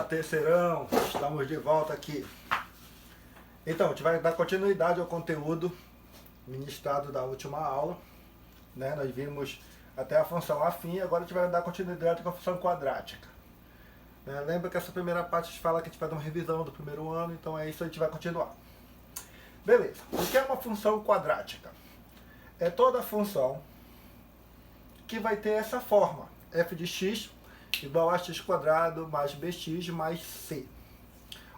terceirão, estamos de volta aqui. Então, a gente vai dar continuidade ao conteúdo ministrado da última aula, né? Nós vimos até a função afim, agora a gente vai dar continuidade com a função quadrática. Lembra que essa primeira parte a gente fala que a gente vai dar uma revisão do primeiro ano, então é isso, a gente vai continuar. Beleza, o que é uma função quadrática? É toda função que vai ter essa forma, f de x igual a x quadrado mais bx mais c.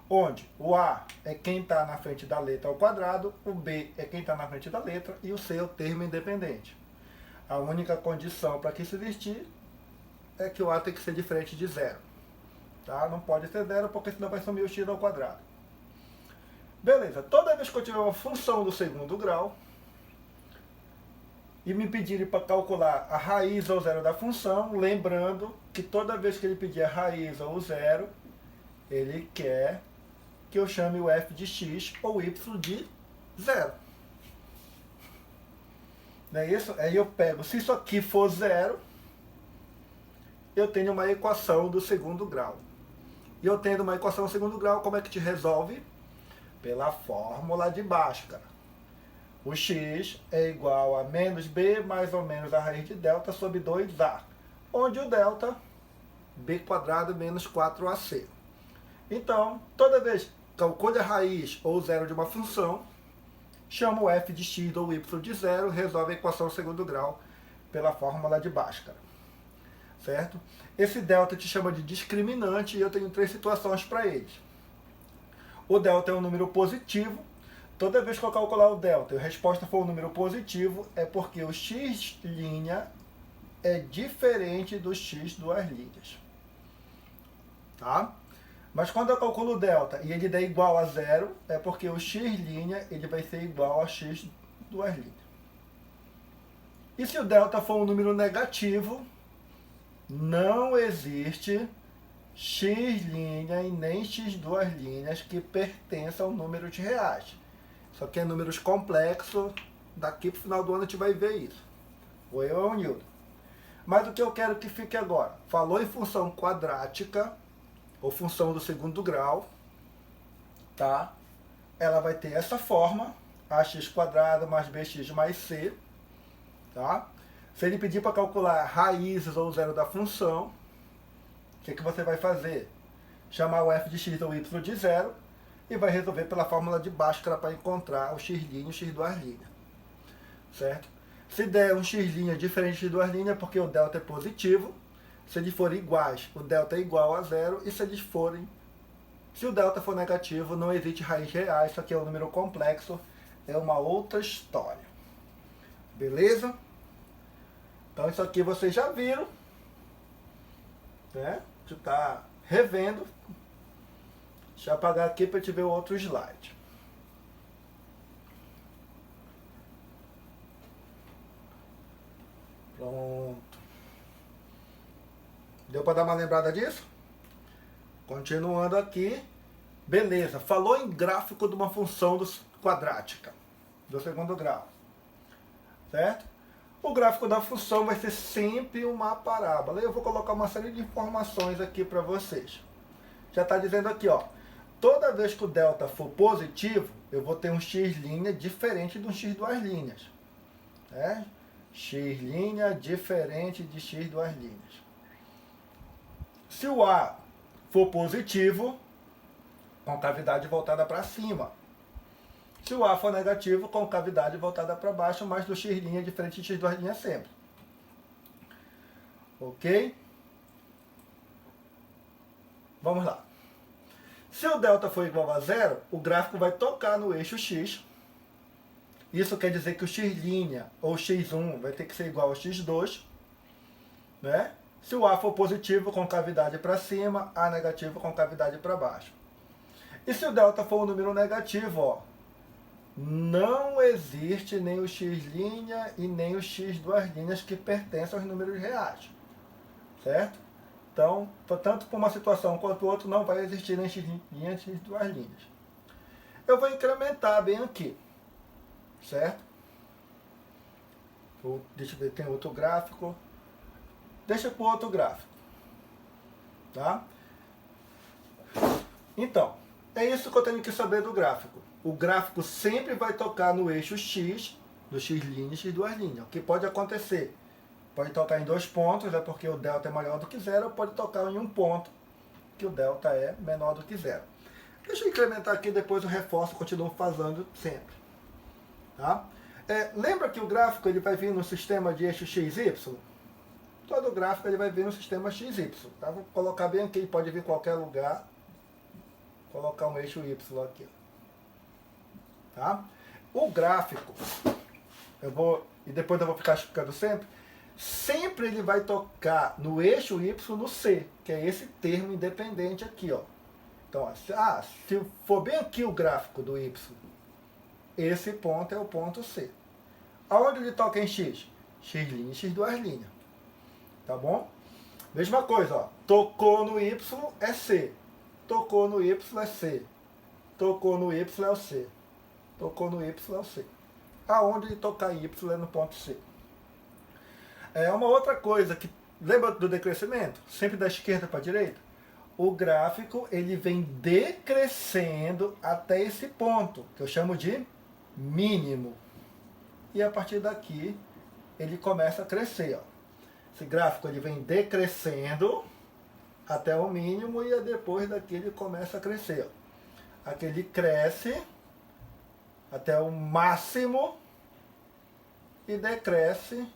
Onde o a é quem está na frente da letra ao quadrado, o b é quem está na frente da letra e o c é o termo independente. A única condição para que isso existir é que o a tem que ser diferente de zero. Tá? Não pode ser zero porque senão vai sumir o x ao quadrado. Beleza, toda vez que eu tiver uma função do segundo grau e me pedirem para calcular a raiz ou zero da função, lembrando que toda vez que ele pedir a raiz ou o zero, ele quer que eu chame o f de x ou y de zero. Não é isso? Aí eu pego, se isso aqui for zero, eu tenho uma equação do segundo grau. E eu tendo uma equação do segundo grau, como é que te resolve? Pela fórmula de Bhaskara. O x é igual a menos b mais ou menos a raiz de delta sobre 2a, onde o delta, b quadrado menos 4ac. Então, toda vez que calcule a raiz ou zero de uma função, chama o f de x ou y de zero, resolve a equação do segundo grau pela fórmula de Bhaskara. Certo? Esse delta te chama de discriminante e eu tenho três situações para eles. O delta é um número positivo. Toda vez que eu calcular o delta e a resposta for um número positivo, é porque o x' é diferente do x duas linhas. Tá? Mas quando eu calculo o delta e ele der igual a zero, é porque o x' ele vai ser igual a x duas linhas. E se o delta for um número negativo, não existe x' e nem x duas linhas que pertençam ao número de reais. Só que é números complexos, daqui para o final do ano a gente vai ver isso. Ou eu ou o Nildo. Mas o que eu quero que fique agora? Falou em função quadrática, ou função do segundo grau, tá? Ela vai ter essa forma, ax quadrado mais bx mais c, tá? Se ele pedir para calcular raízes ou zero da função, o que você vai fazer? Chamar o f de x ou y de zero e vai resolver pela fórmula de Bhaskara para encontrar o x' e o x duas linhas. Certo? Se der um x' diferente de x duas linhas, porque o delta é positivo. Se eles forem iguais, o delta é igual a zero. E se eles forem, se o delta for negativo, não existe raiz real. Isso aqui é um número complexo, é uma outra história. Beleza? Então isso aqui vocês já viram, né? Tu tá revendo. Deixa eu apagar aqui para te ver o outro slide. Pronto. Deu para dar uma lembrada disso? Continuando aqui. Beleza. Falou em gráfico de uma função quadrática do segundo grau. Certo? O gráfico da função vai ser sempre uma parábola. Eu vou colocar uma série de informações aqui para vocês. Já está dizendo aqui, ó. Toda vez que o delta for positivo, eu vou ter um x' diferente de um x duas linhas. Né? X' diferente de x duas linhas. Se o a for positivo, com cavidade voltada para cima. Se o a for negativo, com cavidade voltada para baixo, mas do x' diferente de x duas linhas sempre. Ok? Vamos lá. Se o delta for igual a zero, o gráfico vai tocar no eixo x. Isso quer dizer que o x' ou x1 vai ter que ser igual a x2. Né? Se o a for positivo, com cavidade para cima, a negativo com cavidade para baixo. E se o delta for um número negativo, ó, não existe nem o x' e nem o x duas linhas que pertencem aos números reais. Certo? Então, tanto por uma situação quanto outra, não vai existir nem x' nem x duas linhas. Eu vou incrementar bem aqui. Certo? Deixa eu ver, tem outro gráfico. Deixa para o outro gráfico. Tá? Então, é isso que eu tenho que saber do gráfico. O gráfico sempre vai tocar no eixo X, do X' e X'. O que pode acontecer? Pode tocar em 2 pontos, é porque o delta é maior do que zero, ou pode tocar em 1 ponto, que o delta é menor do que zero. Deixa eu incrementar aqui, depois eu reforço e continuo fazendo sempre. Tá? Lembra que o gráfico ele vai vir no sistema de eixo XY? Todo gráfico ele vai vir no sistema XY. Tá? Vou colocar bem aqui, pode vir em qualquer lugar. Vou colocar um eixo Y aqui. Tá? O gráfico, e depois eu vou ficar explicando sempre ele vai tocar no eixo Y no C, que é esse termo independente aqui, ó. Então, se for bem aqui o gráfico do Y, esse ponto é o ponto C. Aonde ele toca em X? X' e X'. Tá bom? Mesma coisa, ó. Tocou no Y é C. Tocou no Y é C. Tocou no Y é o C. Tocou no Y é o C. Aonde ele tocar em Y é no ponto C. É uma outra coisa que, lembra do decrescimento? Sempre da esquerda para a direita? O gráfico ele vem decrescendo até esse ponto, que eu chamo de mínimo. E a partir daqui ele começa a crescer. Ó. Esse gráfico ele vem decrescendo até o mínimo e depois daqui ele começa a crescer. Ó. Aqui ele cresce até o máximo e decresce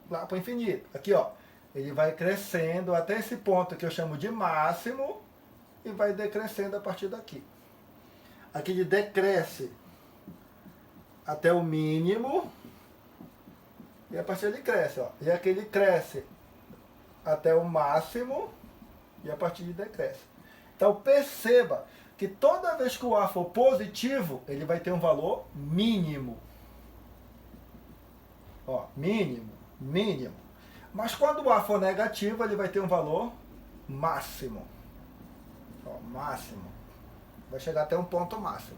lá para o infinito. Aqui, ó, ele vai crescendo até esse ponto que eu chamo de máximo e vai decrescendo a partir daqui. Aqui ele decresce até o mínimo e a partir ele cresce, ó. E aqui ele cresce até o máximo e a partir de decresce. Então perceba que toda vez que o A for positivo, ele vai ter um valor mínimo. Ó, mínimo. Mas quando o A for negativo, ele vai ter um valor máximo. Ó, máximo. Vai chegar até um ponto máximo.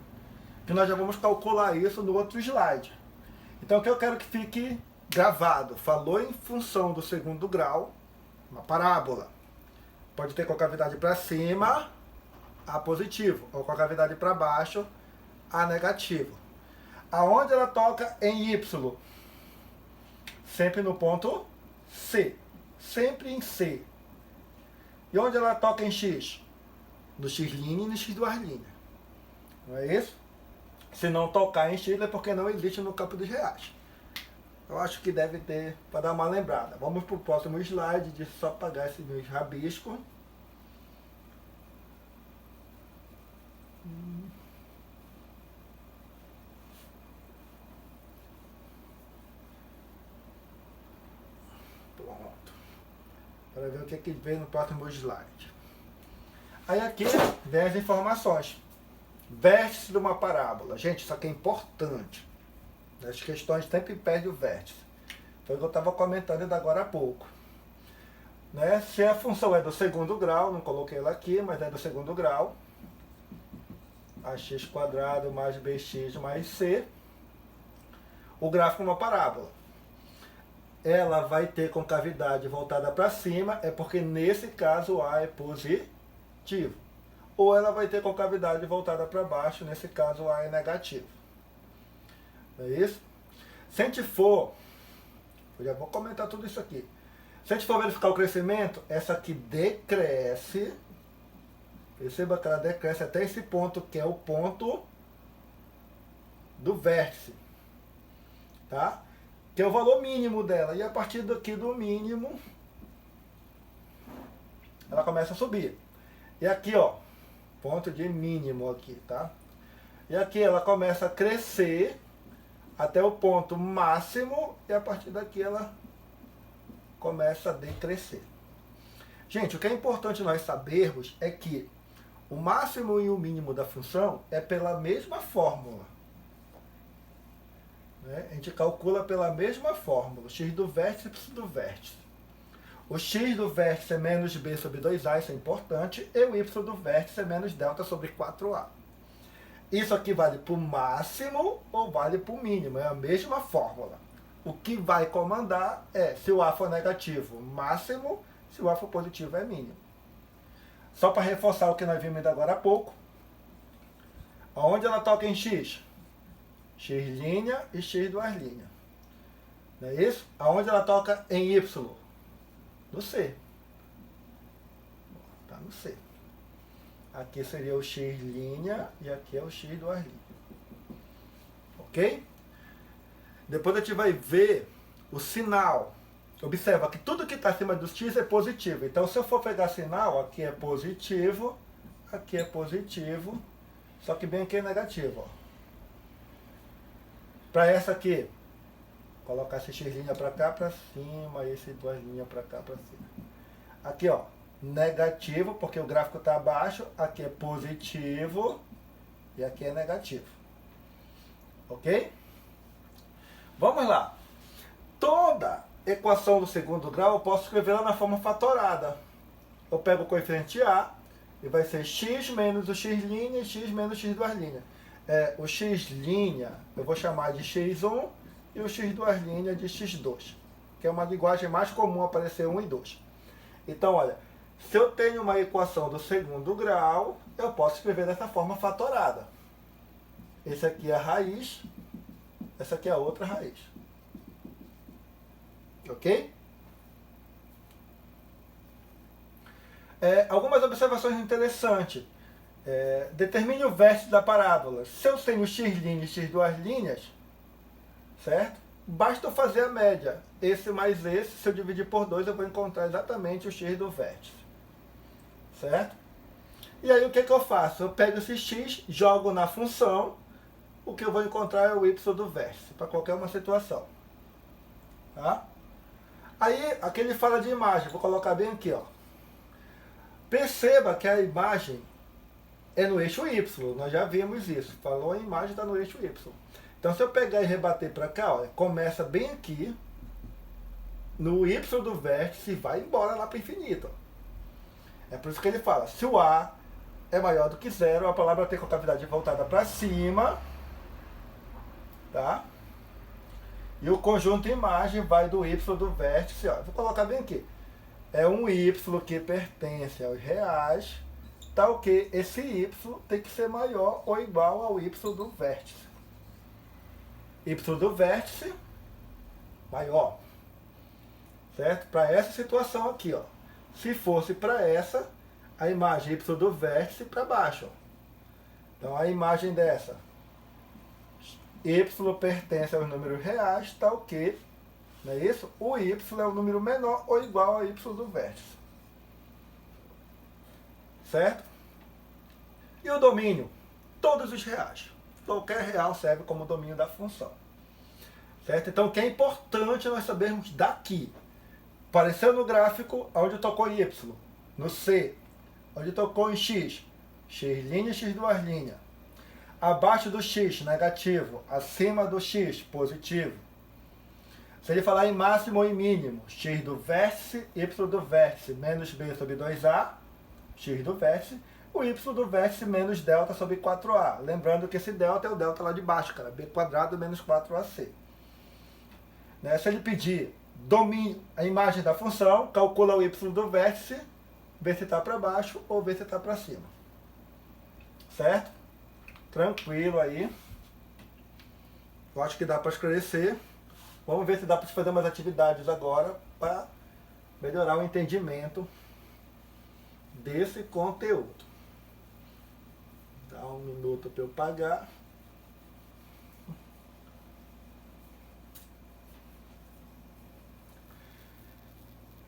Que nós já vamos calcular isso no outro slide. Então o que eu quero que fique gravado. Falou em função do segundo grau, uma parábola. Pode ter com a cavidade para cima, A positivo. Ou com a cavidade para baixo, A negativo. Aonde ela toca em Y? Sempre no ponto C. Sempre em C. E onde ela toca em X? No X' e no X'. Não é isso? Se não tocar em X é porque não existe no campo dos reais. Eu acho que deve ter, para dar uma lembrada. Vamos para o próximo slide, de só apagar esse meu rabisco. Para ver o que vem no próximo slide. Aí aqui vem as informações. Vértice de uma parábola. Gente, isso aqui é importante. As questões sempre perdem o vértice. Foi o que eu estava comentando ainda agora há pouco. Né? Se a função é do segundo grau, não coloquei ela aqui, mas é do segundo grau. Ax² mais bx mais c. O gráfico é uma parábola. Ela vai ter concavidade voltada para cima, é porque nesse caso o A é positivo. Ou ela vai ter concavidade voltada para baixo, nesse caso o A é negativo. Não é isso? Se a gente for, eu já vou comentar tudo isso aqui. Se a gente for verificar o crescimento, essa aqui decresce. Perceba que ela decresce até esse ponto, que é o ponto do vértice. Tá? Que é o valor mínimo dela. E a partir daqui do mínimo, ela começa a subir. E aqui, ó, ponto de mínimo aqui, tá? E aqui ela começa a crescer até o ponto máximo e a partir daqui ela começa a decrescer. Gente, o que é importante nós sabermos é que o máximo e o mínimo da função é pela mesma fórmula. Né? A gente calcula pela mesma fórmula, x do vértice e y do vértice. O x do vértice é menos b sobre 2a, isso é importante, e o y do vértice é menos delta sobre 4a. Isso aqui vale para o máximo ou vale para o mínimo, é a mesma fórmula. O que vai comandar é, se o a for negativo, máximo, se o a for positivo, é mínimo. Só para reforçar o que nós vimos ainda agora há pouco. Aonde ela toca em X? X' e X duas linhas. Não é isso? Aonde ela toca em Y? No C. Tá no C. Aqui seria o X' e aqui é o X duas linhas. Ok? Depois a gente vai ver o sinal. Observa que tudo que está acima do X é positivo. Então, se eu for pegar sinal, aqui é positivo, só que bem aqui é negativo. Para essa aqui, colocar esse X' para cá, para cima, e esse duas linhas para cá, para cima. Aqui, ó, negativo, porque o gráfico está abaixo, aqui é positivo e aqui é negativo. Ok? Vamos lá. Toda equação do segundo grau eu posso escrever ela na forma fatorada. Eu pego o coeficiente A e vai ser x menos o x' e x menos o x duas linhas. O x' eu vou chamar de x1 e o x duas linhas de x2, que é uma linguagem mais comum aparecer 1 e 2. Então, olha, se eu tenho uma equação do segundo grau, eu posso escrever dessa forma fatorada. Esse aqui é a raiz, essa aqui é a outra raiz. Ok? Algumas observações interessantes. Determine o vértice da parábola. Se eu tenho x' e x duas linhas, certo? Basta eu fazer a média. Esse mais esse, se eu dividir por 2, eu vou encontrar exatamente o x do vértice. Certo? E aí o que eu faço? Eu pego esse x, jogo na função, o que eu vou encontrar é o y do vértice, para qualquer uma situação. Tá? Aí, aqui ele fala de imagem, vou colocar bem aqui, ó. Perceba que a imagem é no eixo Y, nós já vimos isso. Falou em imagem, está no eixo Y. Então, se eu pegar e rebater para cá, ó, começa bem aqui, no Y do vértice e vai embora lá para o infinito. É por isso que ele fala, se o A é maior do que zero, a palavra tem concavidade voltada para cima, tá? E o conjunto imagem vai do Y do vértice, ó, vou colocar bem aqui. É um Y que pertence aos reais, tal que esse Y tem que ser maior ou igual ao Y do vértice. Y do vértice maior. Certo? Para essa situação aqui, ó. Se fosse para essa, a imagem Y do vértice para baixo. Ó. Então a imagem dessa Y pertence aos números reais, tal que, não é isso? O Y é o número menor ou igual ao Y do vértice. Certo? E o domínio? Todos os reais. Qualquer real serve como domínio da função. Certo? Então o que é importante nós sabermos daqui. Apareceu no gráfico onde tocou em Y. No C, onde tocou em X. X' e X duas linhas. Abaixo do X, negativo. Acima do X, positivo. Se ele falar em máximo ou em mínimo, X do vértice, Y do vértice, menos B sobre 2A, X do vértice, o Y do vértice menos delta sobre 4A. Lembrando que esse delta é o delta lá de baixo, cara. B quadrado menos 4AC. Né? Se ele pedir domínio, a imagem da função, calcula o Y do vértice, vê se está para baixo ou vê se está para cima. Certo? Tranquilo aí. Eu acho que dá para esclarecer. Vamos ver se dá para fazer umas atividades agora para melhorar o entendimento desse conteúdo. Dá um minuto para eu pagar.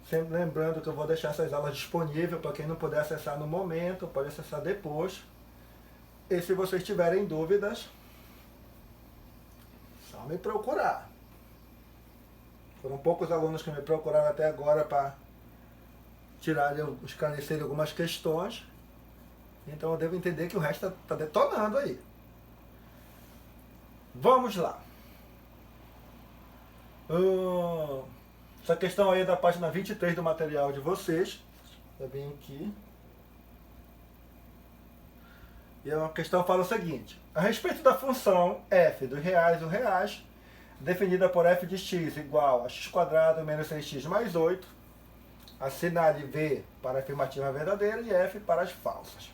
Sempre lembrando que eu vou deixar essas aulas disponíveis para quem não puder acessar no momento, pode acessar depois. E se vocês tiverem dúvidas, só me procurar. Foram poucos alunos que me procuraram até agora para esclarecerem algumas questões. Então eu devo entender que o resto está detonando aí. Vamos lá. Essa questão aí é da página 23 do material de vocês. Está bem aqui. E a questão fala o seguinte. A respeito da função f dos reais ou reais, definida por f de x igual a x² menos 6x mais 8, Assinale V para afirmativa verdadeira e F para as falsas.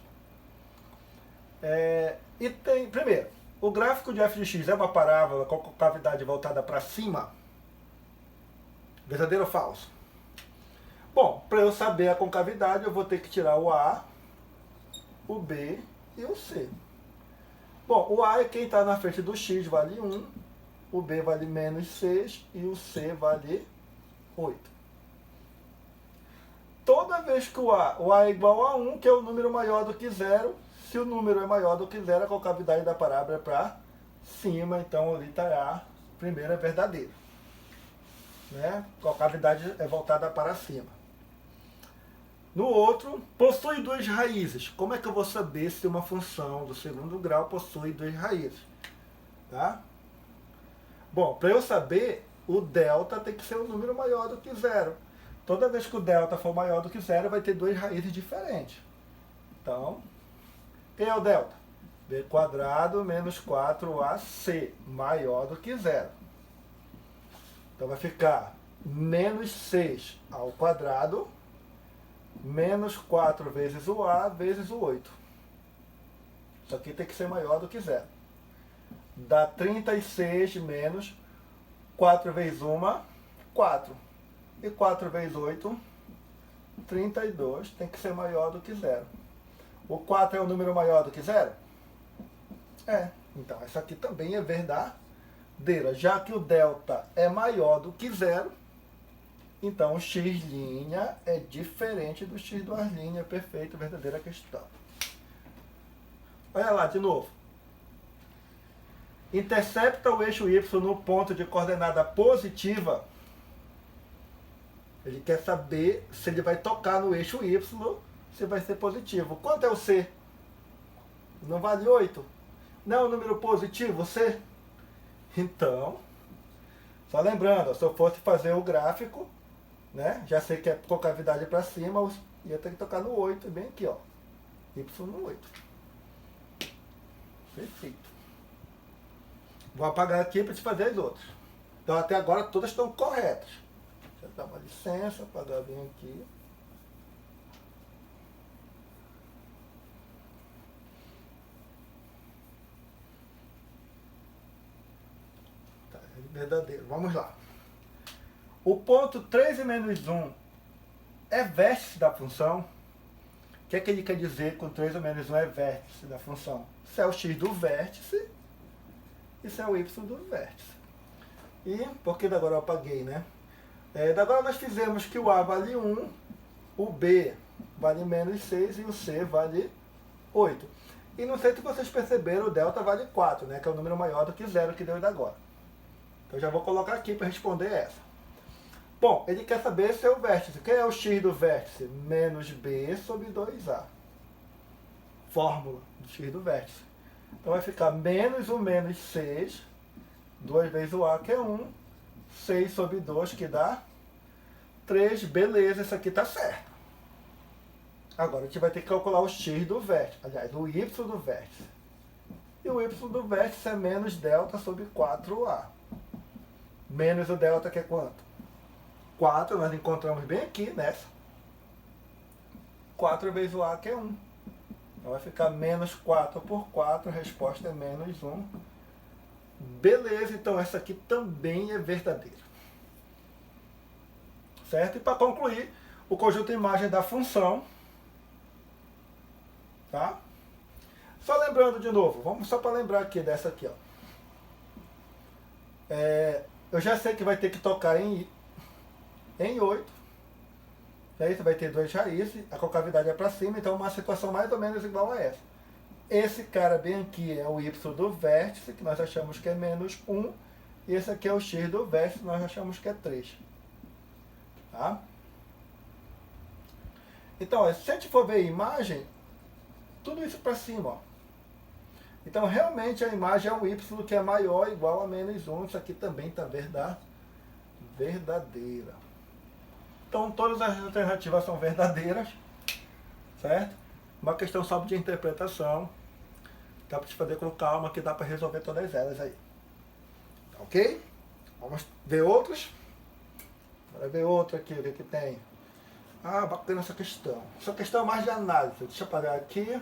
E tem, primeiro, o gráfico de f de x é uma parábola com concavidade voltada para cima? Verdadeiro ou falso? Bom, para eu saber a concavidade, eu vou ter que tirar o A, o B e o C. Bom, o A é quem está na frente do x, vale 1, o B vale menos 6 e o C vale 8. Toda vez que o A é igual a 1, que é o número maior do que 0, se o número é maior do que 0, a concavidade da parábola é para cima, então ali está A, primeiro é verdadeiro. Né? A concavidade é voltada para cima. No outro, possui duas raízes. Como é que eu vou saber se uma função do segundo grau possui duas raízes? Tá? Bom, para eu saber, o delta tem que ser um número maior do que 0. Toda vez que o delta for maior do que 0, vai ter duas raízes diferentes. Então, quem é o delta? B quadrado menos 4AC, maior do que 0. Então vai ficar menos 6 ao quadrado, menos 4 vezes o A, vezes o 8. Isso aqui tem que ser maior do que 0. Dá 36 menos 4 vezes 1, 4. E 4 vezes 8, 32. Tem que ser maior do que 0. O 4 é um número maior do que 0? É. Então, essa aqui também é verdadeira. Já que o delta é maior do que 0, então o x' é diferente do x duas linhas. Perfeito, verdadeira questão. Olha lá de novo. Intercepta o eixo y no ponto de coordenada positiva. Ele quer saber se ele vai tocar no eixo y, se vai ser positivo. Quanto é o c? Não vale 8? Não é um número positivo, c? Então, só lembrando, se eu fosse fazer o gráfico, né, já sei que é concavidade para cima, ia ter que tocar no 8, bem aqui, ó. Y no 8. Perfeito. Vou apagar aqui para te fazer as outras. Então, até agora, todas estão corretas. Deixa eu dar uma licença, apagar bem aqui. Tá, é verdadeiro. Vamos lá. O ponto 3 e menos 1 é vértice da função? O que é que ele quer dizer com 3 e menos 1 é vértice da função? Se é o x do vértice, isso é o y do vértice. E, por que agora eu apaguei, né? Agora nós fizemos que o A vale 1, o B vale menos 6 e o C vale 8. E não sei se vocês perceberam, o delta vale 4, né? Que é o número maior do que 0 que deu ainda agora. Então já vou colocar aqui para responder essa. Bom, ele quer saber se é o vértice. Quem é o x do vértice? Menos B sobre 2A. Fórmula do x do vértice. Então vai ficar menos o menos 6, 2 vezes o A, que é 1, 6 sobre 2, que dá 3. Beleza, isso aqui está certo. Agora a gente vai ter que calcular o x do vértice, aliás, o y do vértice. E o y do vértice é menos delta sobre 4A. Menos o delta, que é quanto? 4, nós encontramos bem aqui nessa. 4 vezes o A, que é 1. Então vai ficar menos 4 por 4, a resposta é menos 1. Beleza, então essa aqui também é verdadeira. Certo? E para concluir, o conjunto de imagem da função. Tá? Só lembrando de novo, vamos só para lembrar aqui dessa aqui, ó. Eu já sei que vai ter que tocar em 8. Daí você vai ter duas raízes, a concavidade é para cima, então uma situação mais ou menos igual a essa. Esse cara bem aqui é o y do vértice, que nós achamos que é menos 1, e esse aqui é o x do vértice, que nós achamos que é 3. Tá? Então, se a gente for ver a imagem, tudo isso para cima, ó. Então, realmente a imagem é um y que é maior ou igual a menos 1, isso aqui também está verdadeira. Então, todas as alternativas são verdadeiras, certo? Uma questão só de interpretação. Dá para te fazer com calma que dá para resolver todas elas aí. Ok? Vamos ver outros? Bora ver outro aqui, o que tem. Ah, bacana essa questão. Essa questão é mais de análise. Deixa eu parar aqui.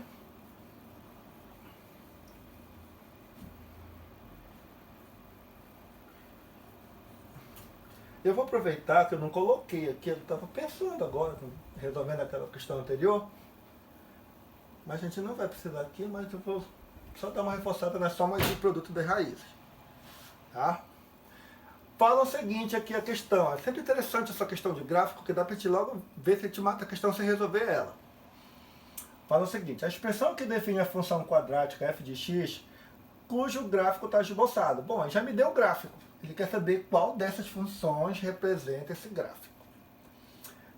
Eu vou aproveitar que eu não coloquei aqui, eu estava pensando agora, resolvendo aquela questão anterior, mas a gente não vai precisar aqui, mas eu vou só dar uma reforçada nas somas de produto das raízes. Tá? Fala o seguinte aqui a questão, é sempre interessante essa questão de gráfico, que dá para a gente logo ver se a gente mata a questão sem resolver ela. Fala o seguinte, a expressão que define a função quadrática f de x, cujo gráfico está esboçado. Bom, ele já me deu o gráfico. Ele quer saber qual dessas funções representa esse gráfico.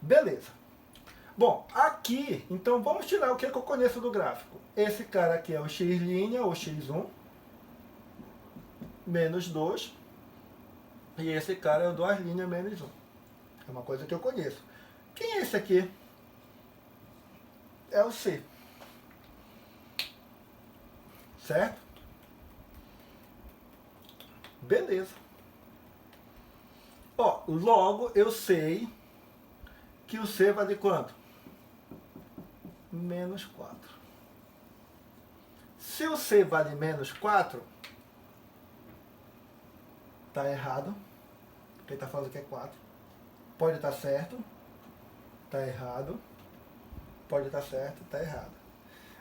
Beleza. Bom, aqui, então vamos tirar o que eu conheço do gráfico. Esse cara aqui é o x', ou x1, menos 2. E esse cara é o 2', menos 1. É uma coisa que eu conheço. Quem é esse aqui? É o C. Certo? Beleza. Ó, logo eu sei que o C vale quanto? Menos 4. Se o C vale menos 4, tá errado. Porque ele tá falando que é 4. Pode estar certo. Tá errado. Pode estar certo. Tá errado.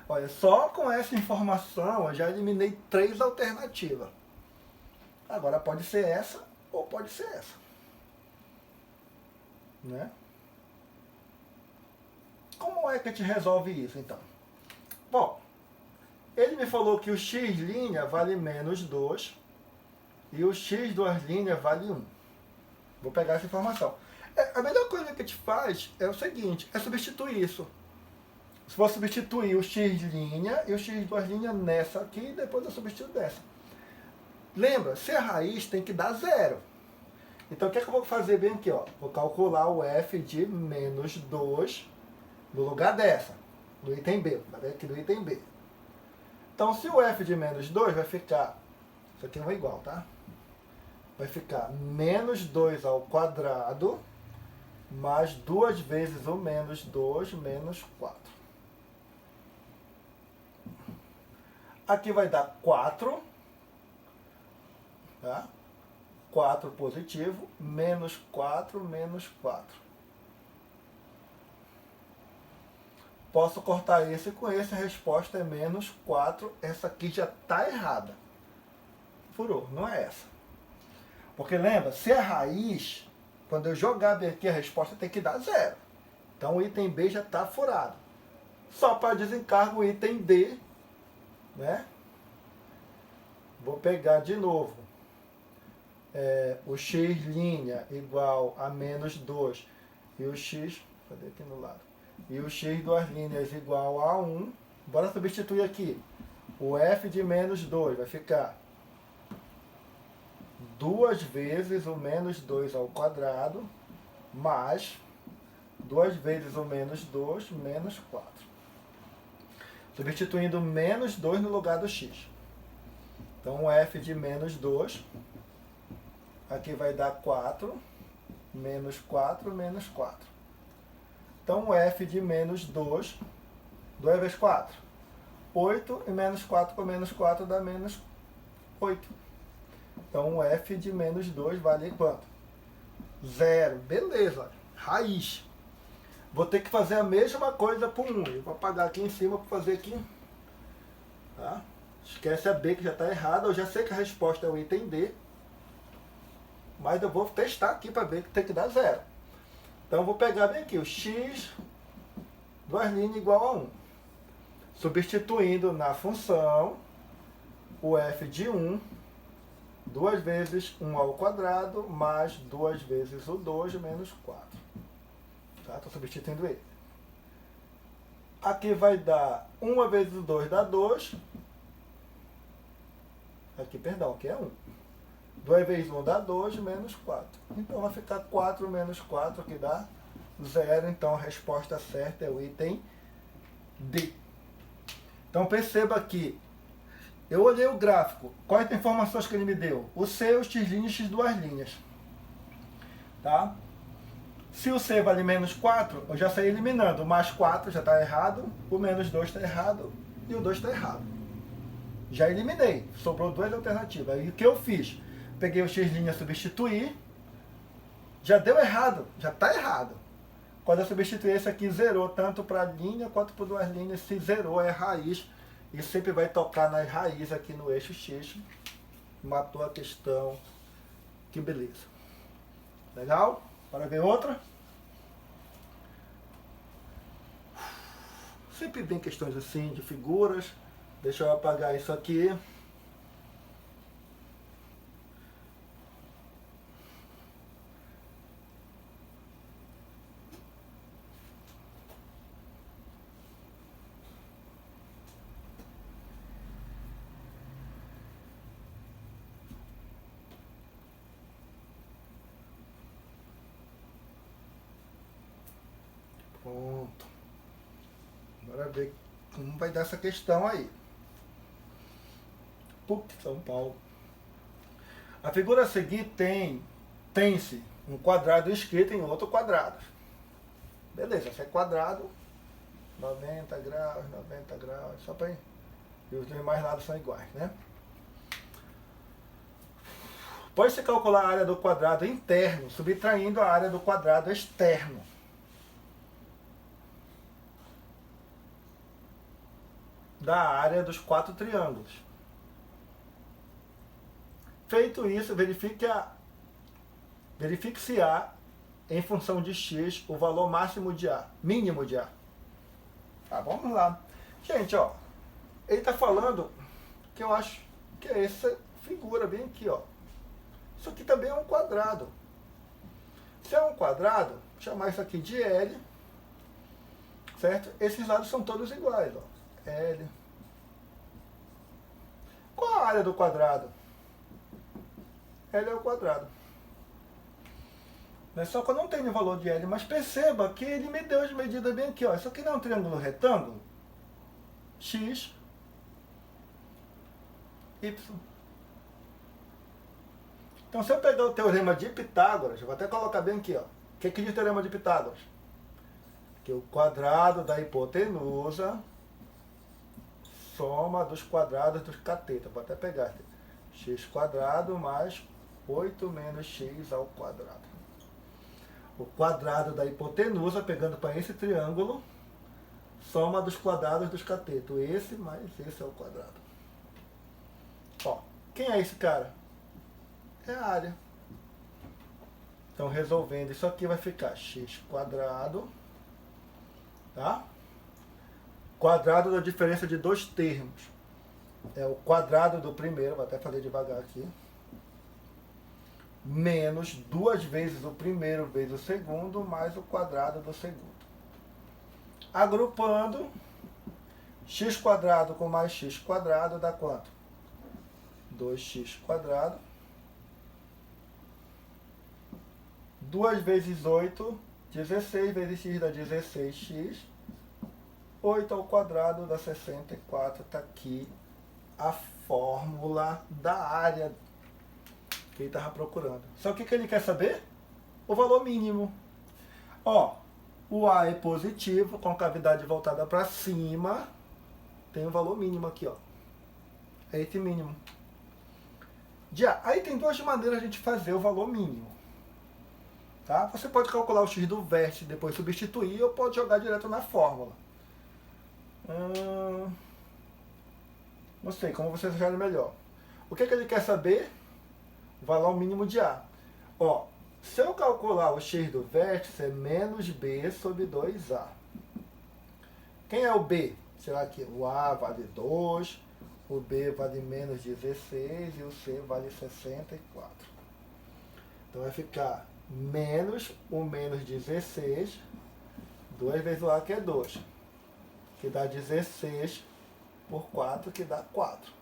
Olha, só com essa informação eu já eliminei 3 alternativas. Agora pode ser essa ou pode ser essa. Né? Como é que a gente resolve isso, então? Bom, ele me falou que o x' vale menos 2 e o x' vale 1. Vou pegar essa informação. A melhor coisa que a gente faz é o seguinte, é substituir isso. Se for substituir o x' e o x' nessa aqui, depois eu substituo dessa. Lembra, se a raiz tem que dar 0. Então o que é que eu vou fazer bem aqui? Ó? Vou calcular o f de menos 2 no lugar dessa, do item B. Vai ver aqui do item B. Então se o f de menos 2 vai ficar, isso aqui não é igual, tá? Vai ficar menos 2 ao quadrado mais 2 vezes o menos 2 menos 4. Aqui vai dar 4, tá? 4 positivo, menos 4, menos 4. Posso cortar esse com esse, a resposta é menos 4. Essa aqui já está errada. Furou, não é essa. Porque lembra, se é raiz, quando eu jogar bem aqui a resposta tem que dar 0. Então o item B já está furado. Só para desencargo o item D, né? Vou pegar de novo. O x' igual a menos 2 e o x, cadê aqui no lado? E o x 2' igual a 1. Bora substituir aqui. O f de menos 2 vai ficar 2 vezes o menos 2 ao quadrado mais 2 vezes o menos 2 menos 4. Substituindo menos 2 no lugar do x. Então o f de menos 2 aqui vai dar 4, menos 4, menos 4. Então o f de menos 2, 2 vezes 4, 8, e menos 4 com menos 4 dá menos 8. Então o f de menos 2 vale quanto? 0. Beleza, raiz. Vou ter que fazer a mesma coisa para o 1. Eu vou apagar aqui em cima para fazer aqui. Tá? Esquece a B que já está errada. Eu já sei que a resposta é o item D. Mas eu vou testar aqui para ver que tem que dar 0. Então eu vou pegar bem aqui o x 2' igual a 1. Substituindo na função o f de 1, 2 vezes 1 ao quadrado, mais 2 vezes o 2 menos 4. Tá? Estou substituindo ele. Aqui vai dar 1 vezes o 2 dá 2. Aqui, perdão, aqui é 1. 2 vezes 1 dá 2, menos 4. Então vai ficar 4 menos 4, que dá 0. Então a resposta certa é o item D. Então perceba que eu olhei o gráfico. Quais as informações que ele me deu? O C, o x', x 2'. Tá? Se o C vale menos 4, eu já saí eliminando. O mais 4 já está errado, o menos 2 está errado e o 2 está errado. Já eliminei, sobrou duas alternativas. Aí o que eu fiz? Peguei o x', substituí, já deu errado, já está errado. Quando eu substituir esse aqui, zerou tanto para a linha quanto para duas linhas. Se zerou, é raiz. E sempre vai tocar nas raízes aqui no eixo X. Matou a questão. Que beleza. Legal? Bora ver outra? Sempre vem questões assim de figuras. Deixa eu apagar isso aqui. Pronto. Bora ver como vai dar essa questão aí. PUC São Paulo. A figura a seguir tem-se um quadrado escrito em outro quadrado. Beleza, se é quadrado, 90 graus, só para ir. E os demais lados são iguais, né? Pode-se calcular a área do quadrado interno, subtraindo a área do quadrado externo. Da área dos 4 triângulos. Feito isso, verifique-se A, em função de X, o valor máximo de A, mínimo de A. Tá, vamos lá. Gente, ó, ele está falando que eu acho que é essa figura bem aqui, ó. Isso aqui também é um quadrado. Se é um quadrado, vou chamar isso aqui de L, certo? Esses lados são todos iguais, ó. L. Qual a área do quadrado? L é o quadrado. Só que eu não tenho o valor de L, mas perceba que ele me deu as medidas bem aqui, ó. Isso aqui não é um triângulo retângulo? X, Y. Então, se eu pegar o teorema de Pitágoras, eu vou até colocar bem aqui, ó. O que diz o teorema de Pitágoras? Que o quadrado da hipotenusa soma dos quadrados dos catetos. Vou até pegar aqui. X quadrado mais 8 menos x ao quadrado. O quadrado da hipotenusa, pegando para esse triângulo, soma dos quadrados dos catetos. Esse mais esse é o quadrado. Ó, quem é esse cara? É a área. Então, resolvendo isso aqui, vai ficar x quadrado, tá? Quadrado da diferença de dois termos. É o quadrado do primeiro, vou até fazer devagar aqui, menos 2 vezes o primeiro vezes o segundo, mais o quadrado do segundo. Agrupando, x quadrado com mais x quadrado dá quanto? 2x quadrado. 2 vezes 8, 16 vezes x dá 16x. 8 ao quadrado dá 64, está aqui a fórmula da área que ele estava procurando. Só que o que ele quer saber? O valor mínimo. Ó, o A é positivo, com a cavidade voltada para cima, tem o valor mínimo aqui, ó. É esse mínimo. De A. Aí tem duas maneiras de a gente fazer o valor mínimo. Tá? Você pode calcular o x do vértice, depois substituir, ou pode jogar direto na fórmula. Não sei, como vocês acharem melhor. O que ele quer saber? O valor mínimo de A. Ó, se eu calcular o x do vértice, é menos b sobre 2a. Quem é o b? Será que o A vale 2, o b vale menos 16 e o c vale 64. Então vai ficar menos o menos 16, 2 vezes o A, que é 2, que dá 16 por 4, que dá 4.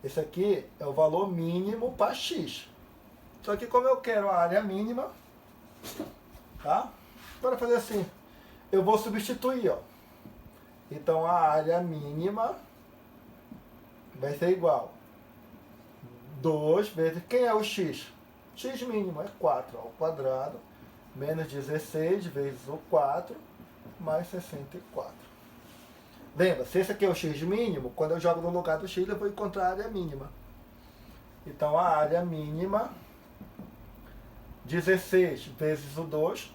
Esse aqui é o valor mínimo para x. Só que como eu quero a área mínima, tá? Para fazer assim, eu vou substituir, ó. Então a área mínima vai ser igual 2 vezes, quem é o x? X mínimo é 4 ao quadrado menos 16 vezes o 4, mais 64. Lembra, se esse aqui é o x mínimo, quando eu jogo no lugar do x, eu vou encontrar a área mínima. Então, a área mínima, 16 vezes o 2,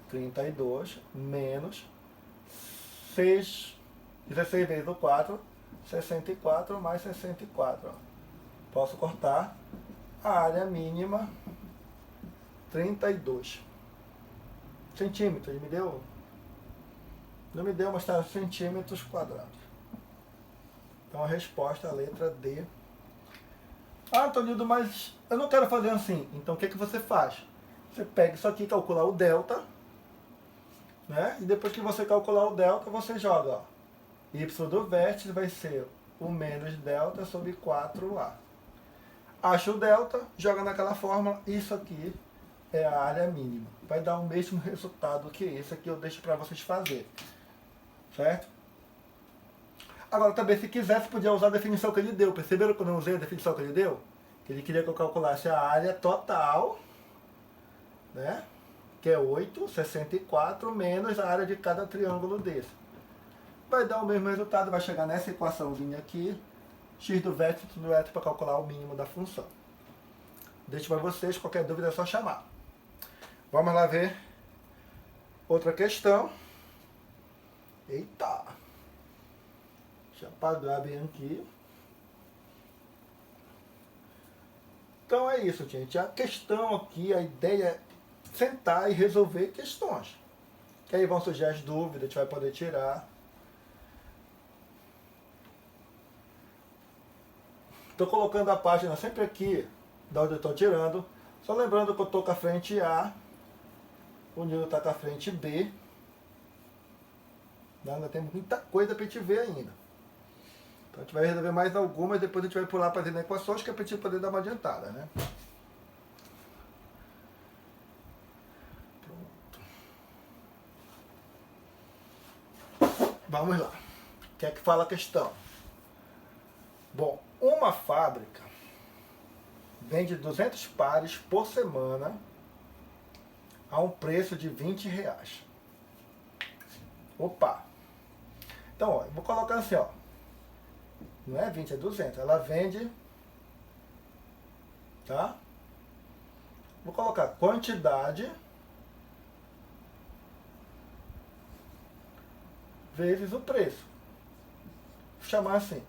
32, menos 16 vezes o 4, 64, mais 64. Ó. Posso cortar a área mínima, 32 centímetros. Ele me deu... Não me deu, mas está centímetros quadrados. Então a resposta é a letra D. Ah, Antônio, mas eu não quero fazer assim. Então o que você faz? Você pega isso aqui, calcular o delta, né? E depois que você calcular o delta, você joga, ó. Y do vértice vai ser o menos delta sobre 4A. Acha o delta, joga naquela fórmula, isso aqui é a área mínima. Vai dar o mesmo resultado que esse aqui, eu deixo para vocês fazerem. Certo? Agora também, se quisesse, podia usar a definição que ele deu. Perceberam que eu não usei a definição que ele deu? Que ele queria que eu calculasse a área total, né? Que é 8, 64, menos a área de cada triângulo desse. Vai dar o mesmo resultado, vai chegar nessa equaçãozinha aqui, x do vértice do vértice para calcular o mínimo da função. Deixo para vocês, qualquer dúvida é só chamar. Vamos lá ver outra questão. Eita! Deixa eu apagar bem aqui. Então é isso, gente. A questão aqui, a ideia é sentar e resolver questões. Que aí vão surgir as dúvidas, a gente vai poder tirar. Estou colocando a página sempre aqui, da onde eu estou tirando. Só lembrando que eu estou com a frente A, o Nilo está com a frente B. Ainda tem muita coisa para a gente ver ainda. Então a gente vai resolver mais algumas, depois a gente vai pular para as equações, que é para a gente poder dar uma adiantada, né? Pronto. Vamos lá. O que é que fala a questão? Bom, uma fábrica vende 200 pares por semana a um preço de R$20. Opa! Então, ó, eu vou colocar assim, ó. Não é 20, é 200. Ela vende, tá? Vou colocar quantidade vezes o preço. Vou chamar assim.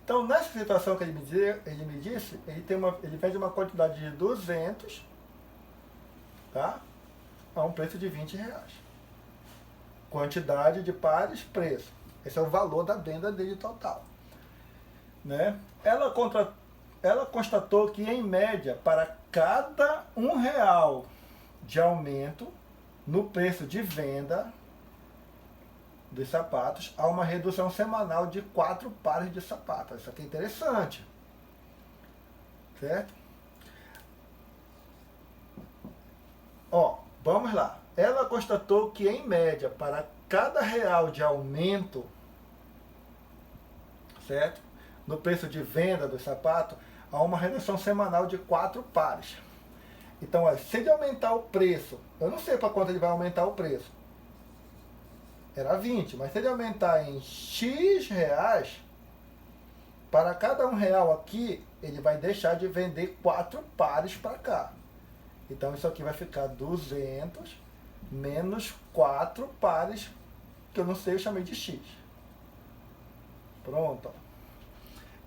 Então, nessa situação que ele me disse, ele vende uma quantidade de 200, tá? A um preço de R$20. Quantidade de pares, preço. Esse é o valor da venda dele total. Né? Ela constatou que, em média, para cada R$1 de aumento no preço de venda dos sapatos, há uma redução semanal de 4 pares de sapatos. Isso aqui é interessante. Certo? Ó, vamos lá. Ela constatou que, em média, para cada R$1 de aumento, certo? No preço de venda do sapato, há uma redução semanal de 4 pares. Então, ó, se ele aumentar o preço, eu não sei para quanto ele vai aumentar o preço. Era 20, mas se ele aumentar em X reais, para cada R$1 aqui, ele vai deixar de vender 4 pares para cá. Então, isso aqui vai ficar 200 menos 4 pares, que eu não sei, eu chamei de X. Pronto.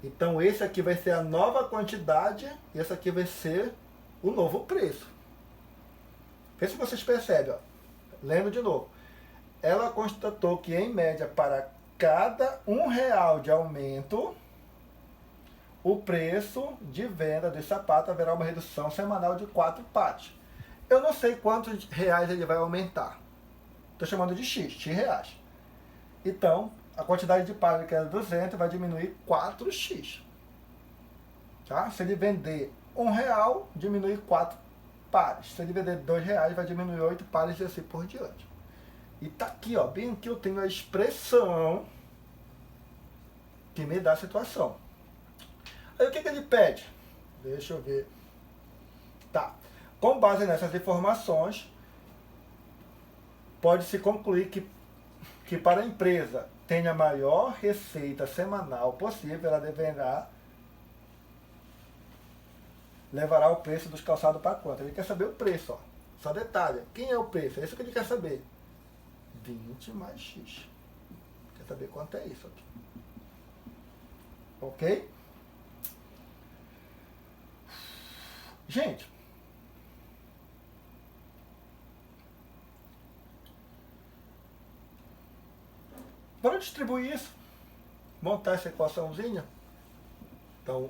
Então, esse aqui vai ser a nova quantidade e esse aqui vai ser o novo preço. Vê se vocês percebem. Ó. Lembro de novo. Ela constatou que, em média, para cada R$1 de aumento, o preço de venda de sapato haverá uma redução semanal de 4 pares. Eu não sei quantos reais ele vai aumentar. Estou chamando de X reais. Então, a quantidade de pares que era 200 vai diminuir 4x. Tá? Se ele vender R$1, diminui 4 pares. Se ele vender R$2, vai diminuir 8 pares e assim por diante. E tá aqui, ó, bem aqui eu tenho a expressão que me dá a situação. Aí o que ele pede? Deixa eu ver. Tá. Com base nessas informações, pode-se concluir que para a empresa tenha a maior receita semanal possível, ela levará o preço dos calçados para quanto? Ele quer saber o preço, ó. Só detalhe, quem é o preço? É isso que ele quer saber. 20 mais X. Quer saber quanto é isso aqui. Ok? Gente, bora distribuir isso. Montar essa equaçãozinha. Então,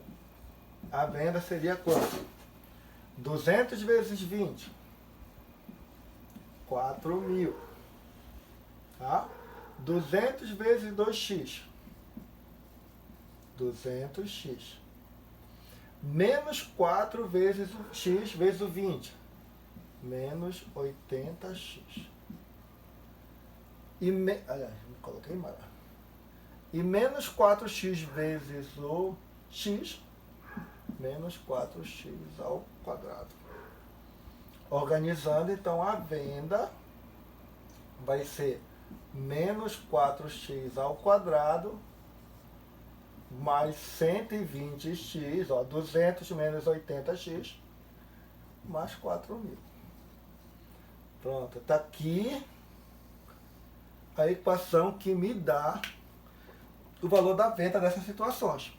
a venda seria quanto? 200 vezes 20. 4.000. Tá? 200 vezes 2x. 200x. Menos 4 vezes o x vezes o 20. Menos 80x. Aliás, me coloquei mal. E menos 4x vezes o x. Menos 4x ao quadrado. Organizando, então, a venda vai ser menos 4x ao quadrado mais 120x, ó, 200 menos 80x, mais 4.000. Pronto, está aqui a equação que me dá o valor da venda dessas situações.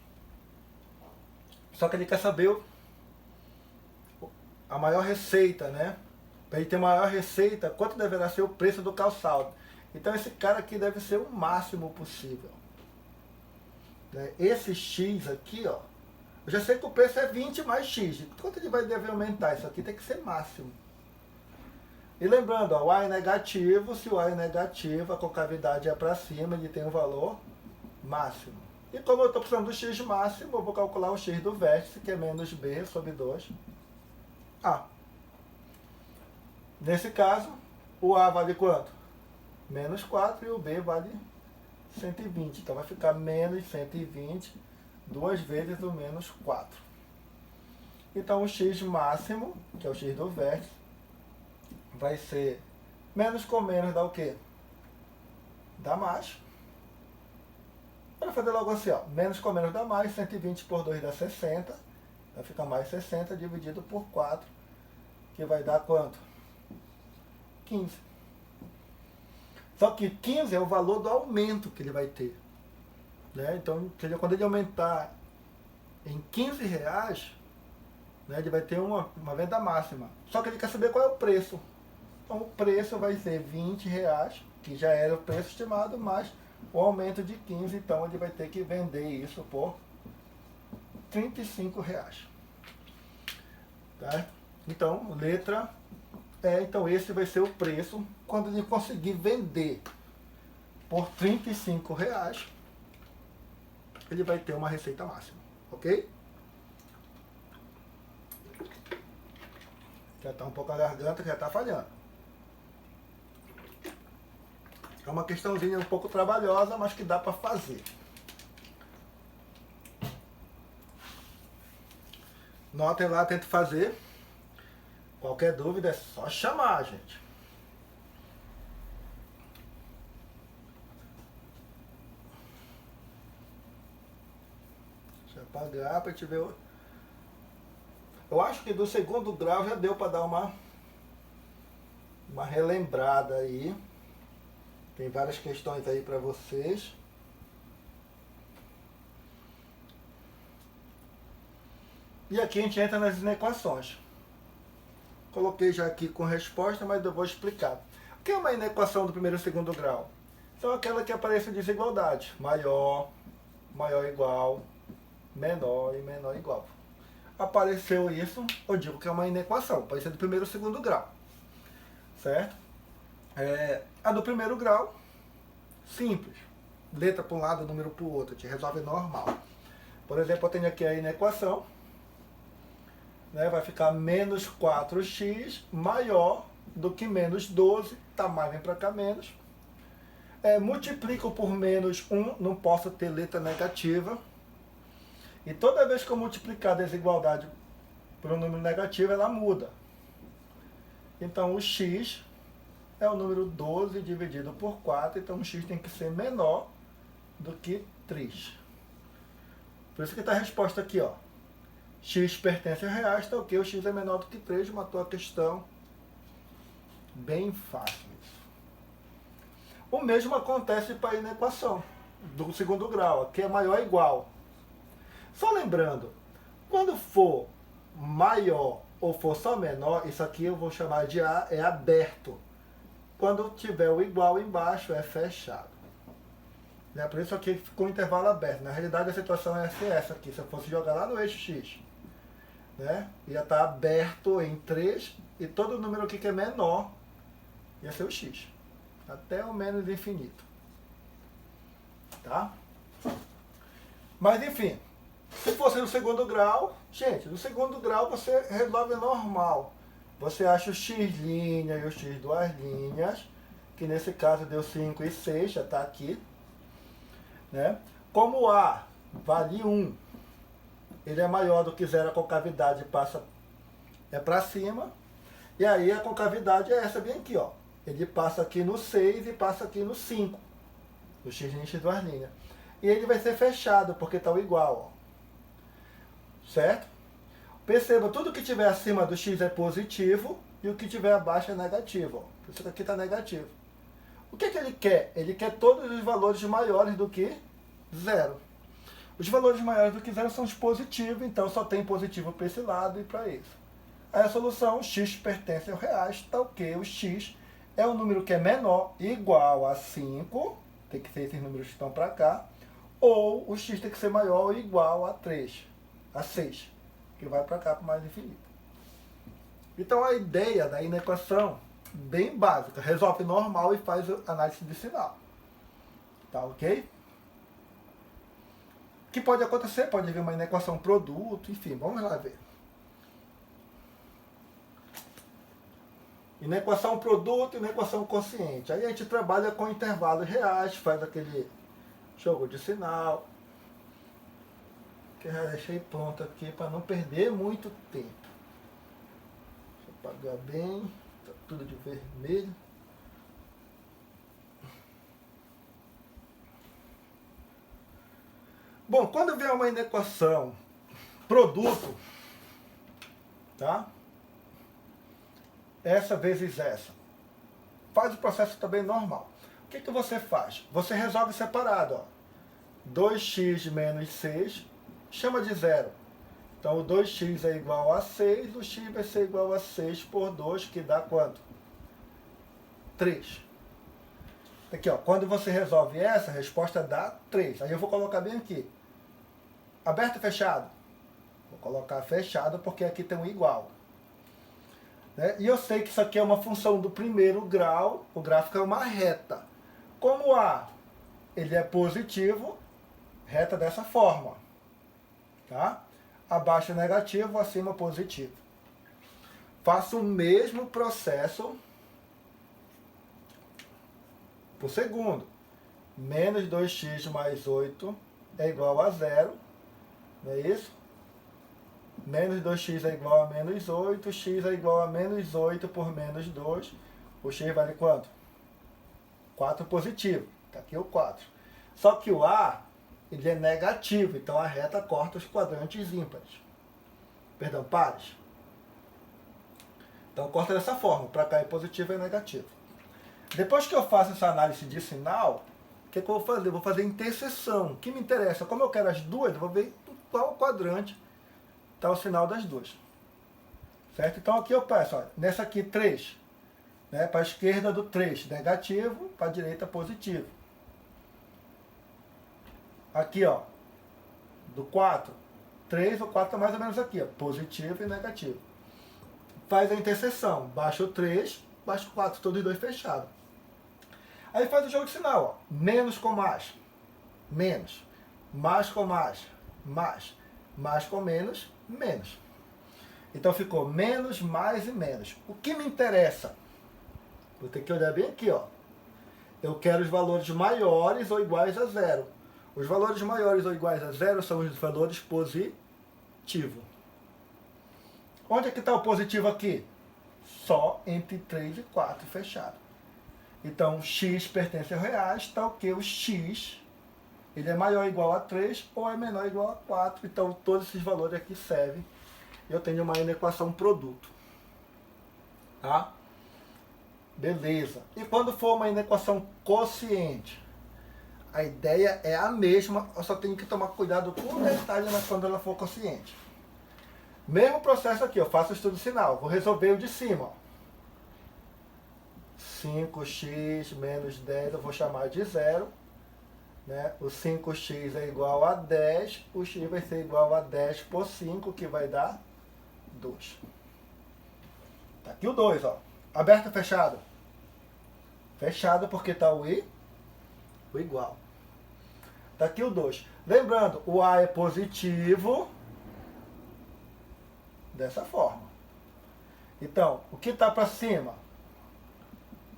Só que ele quer saber a maior receita, né? Para ele ter maior receita, quanto deverá ser o preço do calçado. Então esse cara aqui deve ser o máximo possível. Esse X aqui, ó, eu já sei que o preço é 20 mais X. Quanto ele vai dever aumentar? Isso aqui tem que ser máximo. E lembrando, ó, o A é negativo. Se o A é negativo, a concavidade é para cima, ele tem um valor máximo. E como eu estou precisando do X máximo, eu vou calcular o X do vértice, que é menos B sobre 2A. Nesse caso, o A vale quanto? Menos 4 e o B vale 120. Então vai ficar menos 120, duas vezes o menos 4. Então o X máximo, que é o X do vértice, vai ser menos com menos dá o quê? Dá mais. Para fazer logo assim, ó, menos com menos dá mais, 120 por 2 dá 60. Vai ficar mais 60 dividido por 4, que vai dar quanto? 15. Só que 15 é o valor do aumento que ele vai ter. Né? Então, quando ele aumentar em 15 reais, né, ele vai ter uma venda máxima. Só que ele quer saber qual é o preço. Então, o preço vai ser 20 reais, que já era o preço estimado, mais o aumento de 15. Então, ele vai ter que vender isso por 35 reais. Tá? Então, letra E. Então, esse vai ser o preço quando ele conseguir vender por 35 reais, ele vai ter uma receita máxima, ok? Já está um pouco a garganta, já está falhando. É uma questãozinha um pouco trabalhosa, mas que dá para fazer. Notem lá, tente fazer. Qualquer dúvida é só chamar, gente. Deixa eu apagar para te ver. Eu acho que do segundo grau já deu para dar uma relembrada aí. Tem várias questões aí para vocês. E aqui a gente entra nas inequações. Coloquei já aqui com resposta, mas eu vou explicar. O que é uma inequação do primeiro e segundo grau? São aquelas que aparecem desigualdade. Maior, maior igual, menor e menor igual. Apareceu isso, eu digo que é uma inequação. Pode ser do primeiro e segundo grau. Certo? A do primeiro grau, simples. Letra para um lado, número para o outro. A gente resolve normal. Por exemplo, eu tenho aqui a inequação. Né, vai ficar menos 4x maior do que menos 12, tá mais, vem para cá menos. Multiplico por menos 1, não posso ter letra negativa. E toda vez que eu multiplicar a desigualdade por um número negativo, ela muda. Então o x é o número 12 dividido por 4, então o x tem que ser menor do que 3. Por isso que está a resposta aqui, ó. X pertence a reais, tá ok, o x é menor do que 3, matou a questão. Bem fácil isso. O mesmo acontece para a inequação do segundo grau, que é maior ou igual. Só lembrando, quando for maior ou for só menor, isso aqui eu vou chamar de A, é aberto. Quando tiver o igual embaixo, é fechado. Né? Por isso aqui ficou um intervalo aberto. Na realidade, a situação é essa aqui. Se eu fosse jogar lá no eixo X, né? Ia estar aberto em 3 e todo número aqui que é menor ia ser o X. Até o menos infinito. Tá? Mas, enfim, se fosse no segundo grau, gente, no segundo grau você resolve normal. Você acha o x' e o x duas linhas, que nesse caso deu 5 e 6, já está aqui. Né? Como A vale 1, ele é maior do que zero, a concavidade passa para cima. E aí a concavidade é essa bem aqui, ó. Ele passa aqui no 6 e passa aqui no 5. O x' e duas linhas. E ele vai ser fechado, porque está o igual, ó. Certo? Perceba, tudo que tiver acima do x é positivo e o que tiver abaixo é negativo. Ó. Por isso que aqui está negativo. O que ele quer? Ele quer todos os valores maiores do que zero. Os valores maiores do que zero são os positivos, então só tem positivo para esse lado e para esse. Aí a solução, x pertence ao reais, está ok. O x é um número que é menor, igual a 5, tem que ser esses números que estão para cá, ou o x tem que ser maior ou igual a 3, a 6, que vai para cá para mais infinito. Então a ideia da inequação, bem básica, resolve normal e faz análise de sinal. Tá ok? O que pode acontecer? Pode vir uma inequação produto, enfim, vamos lá ver. Inequação produto e inequação quociente. Aí a gente trabalha com intervalos reais, faz aquele jogo de sinal. Que eu já deixei pronto aqui para não perder muito tempo. Deixa eu apagar bem, tá tudo de vermelho. Bom, quando vier uma inequação produto, tá? Essa vezes essa, faz o processo também normal. O que você faz? Você resolve separado, ó. 2x menos 6, chama de zero. Então o 2x é igual a 6, o x vai ser igual a 6 por 2, que dá quanto? 3. Aqui, ó, quando você resolve essa, a resposta dá 3. Aí eu vou colocar bem aqui. Aberto ou fechado? Vou colocar fechado porque aqui tem um igual. Né? E eu sei que isso aqui é uma função do primeiro grau, o gráfico é uma reta. Como A ele é positivo, reta dessa forma. Tá? Abaixo negativo, acima positivo. Faço o mesmo processo por segundo. Menos 2x mais 8 é igual a 0. Não é isso? Menos 2x é igual a menos 8. X é igual a menos 8 por menos 2. O x vale quanto? 4 positivo. Está aqui o 4. Só que o A, ele é negativo. Então a reta corta os quadrantes ímpares. Perdão, pares. Então corta dessa forma. Para cá é positivo e é negativo. Depois que eu faço essa análise de sinal, o que eu vou fazer? Eu vou fazer interseção. O que me interessa? Como eu quero as duas, eu vou ver qual quadrante está o sinal das duas. Certo? Então aqui eu peço, ó, nessa aqui 3. Né, para a esquerda do 3, negativo, para a direita positivo. Aqui, ó, do 4, 3, o 4 está mais ou menos aqui, ó, positivo e negativo. Faz a interseção, baixa o 3, baixa o 4, todos os dois fechados. Aí faz o jogo de sinal, ó, menos com mais, menos, mais com mais, mais com menos, menos. Então ficou menos, mais e menos. O que me interessa? Vou ter que olhar bem aqui, ó. Eu quero os valores maiores ou iguais a zero. Os valores maiores ou iguais a zero são os valores positivos. Onde é que está o positivo aqui? Só entre 3 e 4, fechado. Então, x pertence a reais, tal que o x ele é maior ou igual a 3 ou é menor ou igual a 4. Então, todos esses valores aqui servem. Eu tenho uma inequação produto. Tá? Beleza. E quando for uma inequação quociente? A ideia é a mesma, eu só tenho que tomar cuidado com o detalhe quando ela for quociente. Mesmo processo aqui, eu faço o estudo sinal. Vou resolver o de cima. Ó. 5x menos 10 eu vou chamar de zero. Né? O 5x é igual a 10. O x vai ser igual a 10 por 5, que vai dar 2. Tá aqui o 2, ó. Aberto ou fechado? Fechado porque está o igual. Tá aqui o 2. Lembrando, o A é positivo dessa forma. Então, o que está para cima?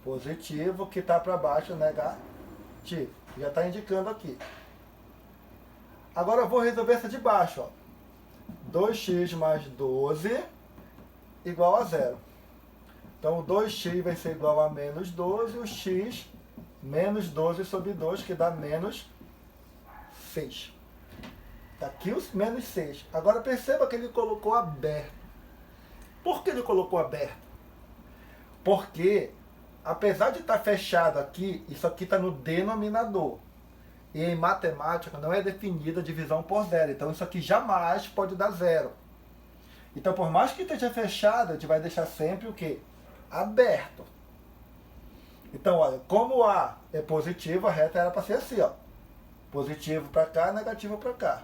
Positivo, o que está para baixo, negativo. Já está indicando aqui. Agora eu vou resolver essa de baixo. Ó. 2x mais 12 igual a 0. Então, o 2x vai ser igual a menos 12. O x, menos 12 sobre 2, que dá menos 6. Está aqui o menos 6. Agora perceba que ele colocou aberto. Por que ele colocou aberto? Porque, apesar de estar fechado aqui, isso aqui está no denominador. E em matemática não é definida a divisão por zero. Então isso aqui jamais pode dar zero. Então por mais que esteja fechado, a gente vai deixar sempre o quê? Aberto. Então olha, como o A é positivo, a reta era para ser assim, ó. Positivo para cá, negativo para cá.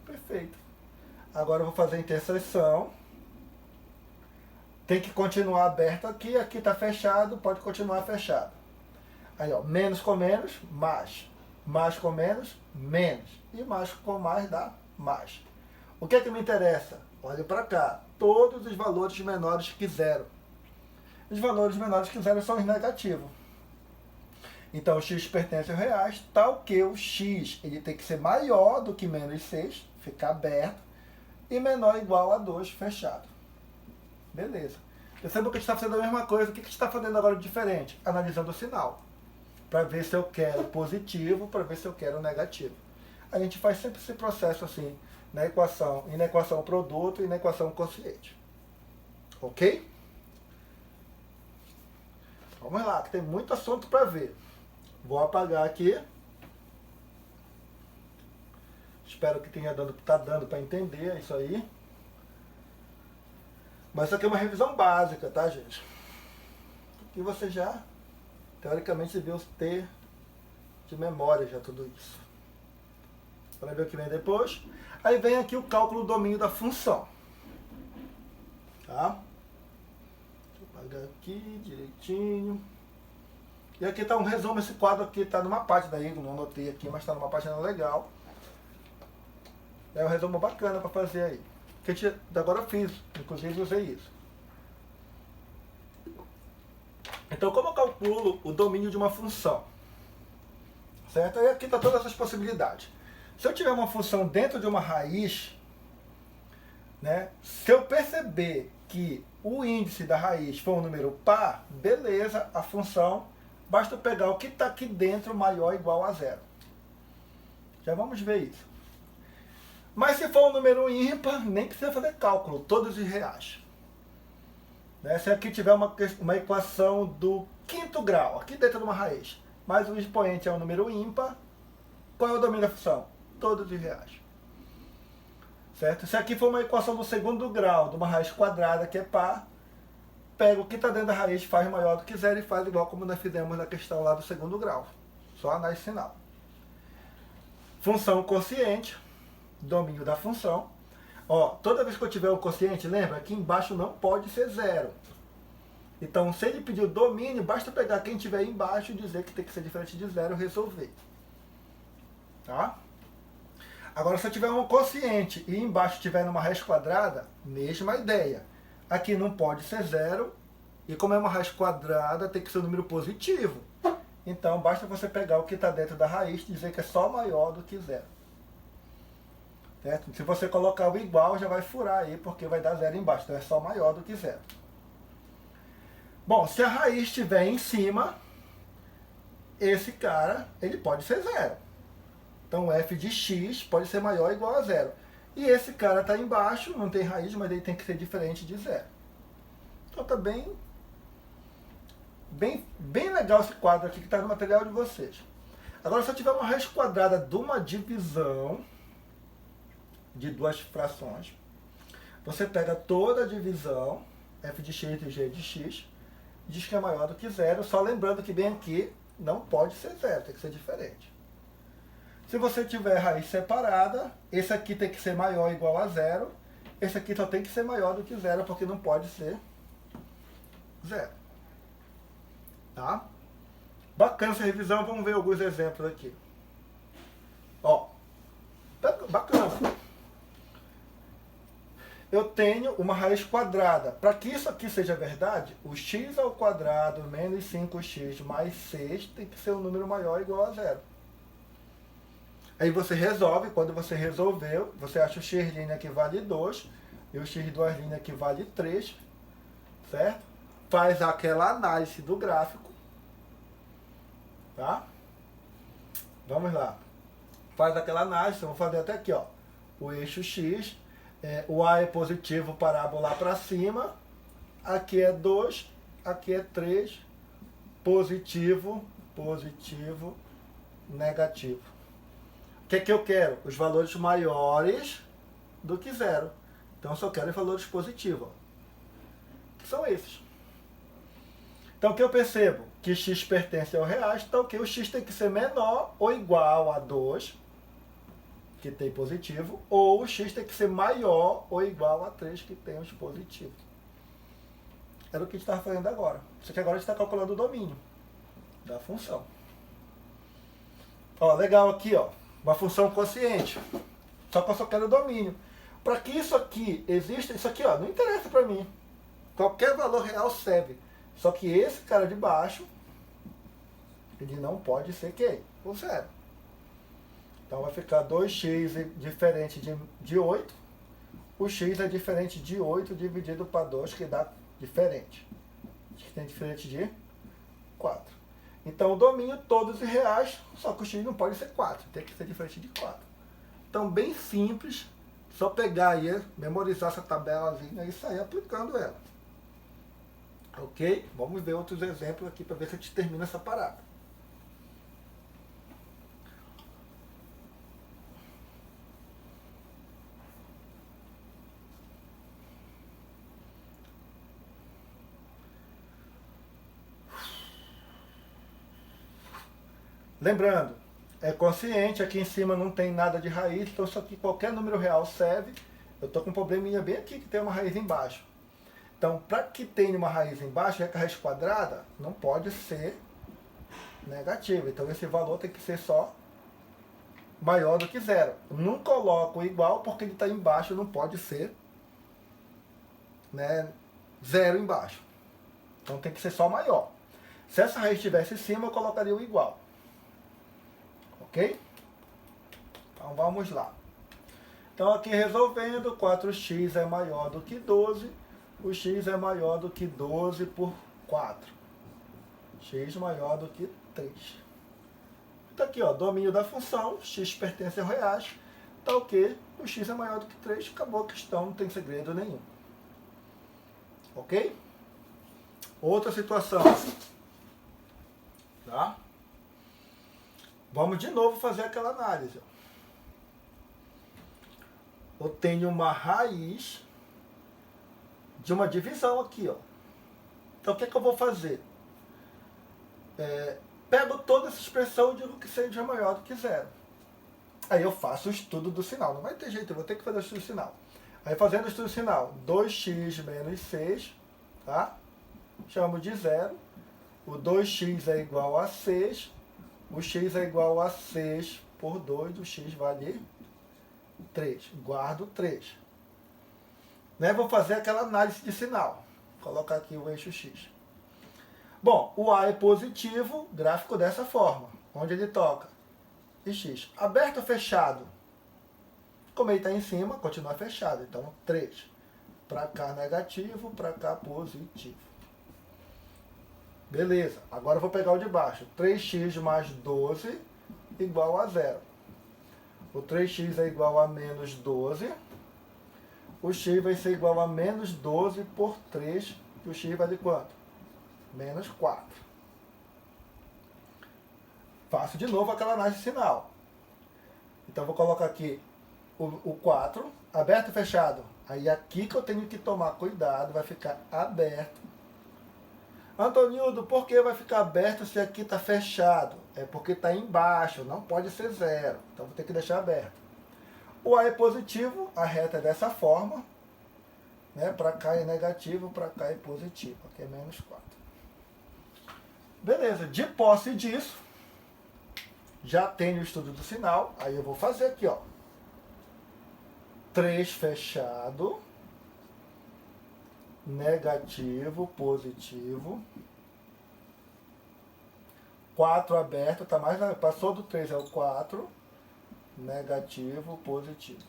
Perfeito. Agora eu vou fazer a interseção. Tem que continuar aberto aqui, aqui está fechado, pode continuar fechado. Aí, ó, menos com menos, mais. Mais com menos, menos. E mais com mais dá mais. O que é que me interessa? Olha para cá. Todos os valores menores que zero. Os valores menores que zero são os negativos. Então, o x pertence a reais, tal que o x ele tem que ser maior do que menos 6, ficar aberto, e menor ou igual a 2, fechado. Beleza. Perceba que a gente está fazendo a mesma coisa. O que a gente está fazendo agora de diferente? Analisando o sinal. Para ver se eu quero positivo, para ver se eu quero negativo. A gente faz sempre esse processo assim, na equação produto e na equação quociente. Ok? Vamos lá, que tem muito assunto para ver. Vou apagar aqui. Espero que tenha dando para entender isso aí. Mas isso aqui é uma revisão básica, tá, gente? E você já, teoricamente, devia ter de memória já tudo isso. Para ver o que vem depois. Aí vem aqui o cálculo do domínio da função. Tá? Deixa eu apagar aqui direitinho. E aqui está um resumo. Esse quadro aqui está numa página aí, não anotei aqui, mas está numa página legal. É um resumo bacana para fazer aí. Que a gente agora fiz, inclusive usei isso. Então, como eu calculo o domínio de uma função? Certo? E aqui está todas as possibilidades. Se eu tiver uma função dentro de uma raiz, né, se eu perceber que o índice da raiz for um número par, beleza, a função, basta eu pegar o que está aqui dentro maior ou igual a zero. Já vamos ver isso. Mas se for um número ímpar, nem precisa fazer cálculo, todos os reais. Né? Se aqui tiver uma equação do quinto grau, aqui dentro de uma raiz, mas o expoente é um número ímpar, qual é o domínio da função? Todos os reais. Certo? Se aqui for uma equação do segundo grau, de uma raiz quadrada que é par, pega o que está dentro da raiz, faz maior do que zero e faz igual como nós fizemos na questão lá do segundo grau. Só análise sinal. Função quociente. Domínio da função. Ó, toda vez que eu tiver o quociente, lembra? Aqui embaixo não pode ser zero. Então, se ele pedir o domínio, basta pegar quem tiver aí embaixo e dizer que tem que ser diferente de zero e resolver. Tá? Agora, se eu tiver um quociente e embaixo tiver numa raiz quadrada, mesma ideia. Aqui não pode ser zero, e como é uma raiz quadrada, tem que ser um número positivo. Então, basta você pegar o que está dentro da raiz e dizer que é só maior do que zero. Certo? Se você colocar o igual, já vai furar aí, porque vai dar zero embaixo. Então é só maior do que zero. Bom, se a raiz estiver em cima, esse cara, ele pode ser zero. Então, f de x pode ser maior ou igual a zero. E esse cara está embaixo, não tem raiz, mas ele tem que ser diferente de zero. Então, está bem legal esse quadro aqui que está no material de vocês. Agora, se eu tiver uma raiz quadrada de uma divisão de duas frações, você pega toda a divisão, f de x e g de x, diz que é maior do que zero, só lembrando que bem aqui não pode ser zero, tem que ser diferente. Se você tiver raiz separada, esse aqui tem que ser maior ou igual a zero, esse aqui só tem que ser maior do que zero, porque não pode ser zero. Tá? Bacana essa revisão, vamos ver alguns exemplos aqui. Ó, bacana. Eu tenho uma raiz quadrada. Para que isso aqui seja verdade, o x ao quadrado menos 5x mais 6 tem que ser um número maior ou igual a zero. Aí você resolve, quando você resolveu, você acha o x' que vale 2 e o x2' que vale 3, certo? Faz aquela análise do gráfico, tá? Vamos lá. Faz aquela análise, vamos fazer até aqui, ó. O eixo x, o A é positivo, parábola para cima, aqui é 2, aqui é 3, positivo, positivo, negativo. O que é que eu quero? Os valores maiores do que zero. Então, eu só quero os valores positivos. Que são esses. Então, o que eu percebo? Que x pertence ao reais, então que o x tem que ser menor ou igual a 2, que tem positivo, ou o x tem que ser maior ou igual a 3, que tem os positivos. Era o que a gente estava fazendo agora. Só que agora a gente está calculando o domínio da função. Ó, legal aqui, ó. Uma função quociente. Só que eu só quero o domínio. Para que isso aqui exista, isso aqui, ó, não interessa para mim. Qualquer valor real serve. Só que esse cara de baixo, ele não pode ser quem? O zero. Então vai ficar 2x diferente de 8. O x é diferente de 8 dividido para 2, que dá diferente. Que tem diferente de 4. Então o domínio todos os reais, só que o x não pode ser 4, tem que ser diferente de 4. Então bem simples, só pegar aí, memorizar essa tabelazinha e sair aplicando ela. Ok? Vamos ver outros exemplos aqui para ver se a gente termina essa parada. Lembrando, é consciente, aqui em cima não tem nada de raiz, então isso aqui qualquer número real serve. Eu estou com um probleminha bem aqui que tem uma raiz embaixo. Então, para que tenha uma raiz embaixo, já que a raiz quadrada não pode ser negativa. Então, esse valor tem que ser só maior do que zero. Não coloco igual porque ele está embaixo, não pode ser, né, zero embaixo. Então, tem que ser só maior. Se essa raiz estivesse em cima, eu colocaria o igual. Ok? Então, vamos lá. Então, aqui resolvendo, 4x é maior do que 12. O x é maior do que 12 por 4. X maior do que 3. Então aqui, ó, domínio da função, x pertence ao reais. Tá ok? O x é maior do que 3, acabou a questão, não tem segredo nenhum. Ok? Outra situação. Tá? Vamos de novo fazer aquela análise. Eu tenho uma raiz de uma divisão aqui, ó. Então, o que é que eu vou fazer? Pego toda essa expressão e digo que seja maior do que zero. Aí eu faço o estudo do sinal. Não vai ter jeito, eu vou ter que fazer o estudo do sinal. Aí, fazendo o estudo do sinal, 2x menos 6, tá? Chamo de zero. O 2x é igual a 6. O x é igual a 6 por 2. O x vale 3. Guardo 3. Né? Vou fazer aquela análise de sinal. Vou colocar aqui o eixo x. Bom, o A é positivo, gráfico dessa forma. Onde ele toca? E x. Aberto ou fechado? Como ele está em cima, continua fechado. Então, 3. Para cá negativo, para cá positivo. Beleza, agora eu vou pegar o de baixo. 3x mais 12 igual a 0. O 3x é igual a menos 12. O x vai ser igual a menos 12 por 3. E o x vale quanto? Menos 4. Faço de novo aquela análise sinal. Então vou colocar aqui o 4, aberto e fechado. Aí aqui que eu tenho que tomar cuidado, vai ficar aberto. Antonildo, por que vai ficar aberto se aqui está fechado? É porque está embaixo, não pode ser 0. Então vou ter que deixar aberto. O A é positivo, a reta é dessa forma. Né? Para cá é negativo, para cá é positivo. Aqui é menos 4. Beleza, de posse disso, já tenho o estudo do sinal. Aí eu vou fazer aqui, ó. 3 fechado. Negativo, positivo. 4 aberto, tá mais, passou do 3 é o 4. Negativo, positivo.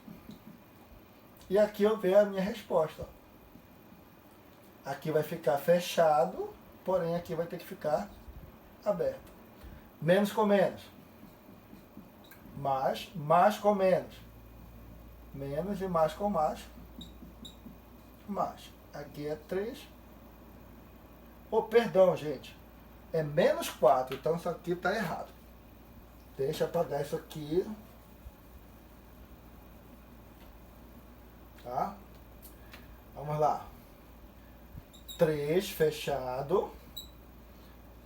E aqui eu vejo a minha resposta. Aqui vai ficar fechado, porém aqui vai ter que ficar aberto. Menos com menos. Mais com menos. Menos e mais com mais. Mais. Aqui é 3. Oh, perdão, gente. É menos 4, então isso aqui está errado. Deixa eu apagar isso aqui. Tá? Vamos lá. 3 fechado.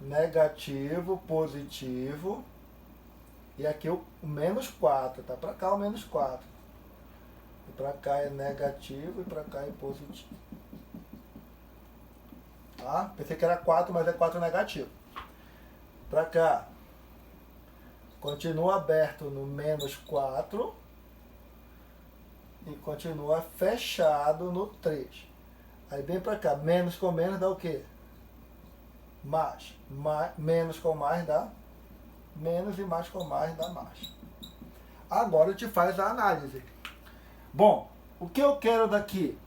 Negativo, positivo. E aqui o menos 4. Tá para cá o menos 4. E para cá é negativo e para cá é positivo. Tá? Pensei que era 4, mas é 4 negativo. Para cá. Continua aberto no menos 4. E continua fechado no 3. Aí vem para cá. Menos com menos dá o quê? Mais. Menos com mais dá menos e mais com mais dá mais. Agora te faz a análise. Bom, o que eu quero daqui?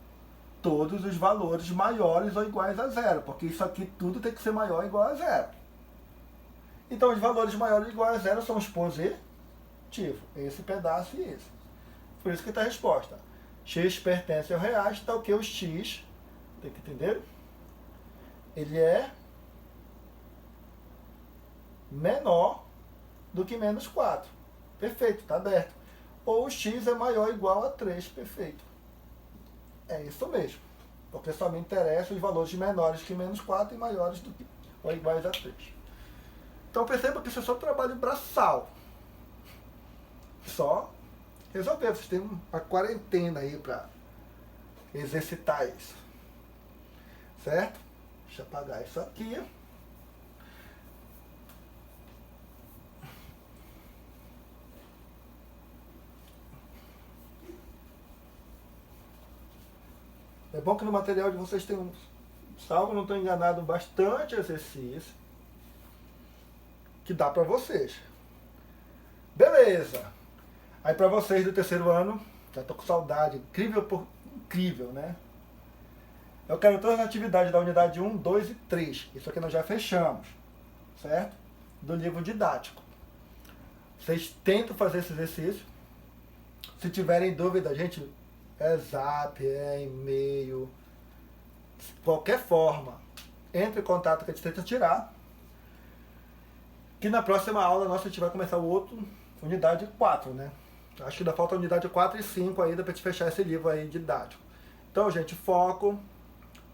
Todos os valores maiores ou iguais a 0, porque isso aqui tudo tem que ser maior ou igual a 0. Então os valores maiores ou iguais a 0 são os positivos. Esse pedaço e esse. Por isso que está a resposta. X pertence ao reais, está o que? O X, tem que entender? Ele é menor do que menos 4. Perfeito, está aberto. Ou o X é maior ou igual a 3. Perfeito. É isso mesmo. Porque só me interessam os valores menores que menos 4 e maiores do que ou iguais a 3. Então perceba que isso é só trabalho braçal. Só resolver. Vocês têm uma quarentena aí para exercitar isso. Certo? Deixa eu apagar isso aqui. É bom que no material de vocês tem salvo, não estou enganado, bastante exercício que dá para vocês. Beleza. Aí para vocês do terceiro ano, já estou com saudade, incrível, né? Eu quero todas as atividades da unidade 1, 2 e 3. Isso aqui nós já fechamos, certo? Do livro didático. Vocês tentam fazer esse exercício. Se tiverem dúvida, gente, é zap, é e-mail, qualquer forma, entre em contato que a gente tenta tirar. Que na próxima aula nossa a gente vai começar o outro, unidade 4, né? Acho que ainda falta a unidade 4 e 5 ainda pra gente fechar esse livro aí didático. Então, gente, foco,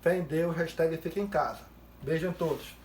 fé em Deus, hashtag fica em casa. Beijo em todos.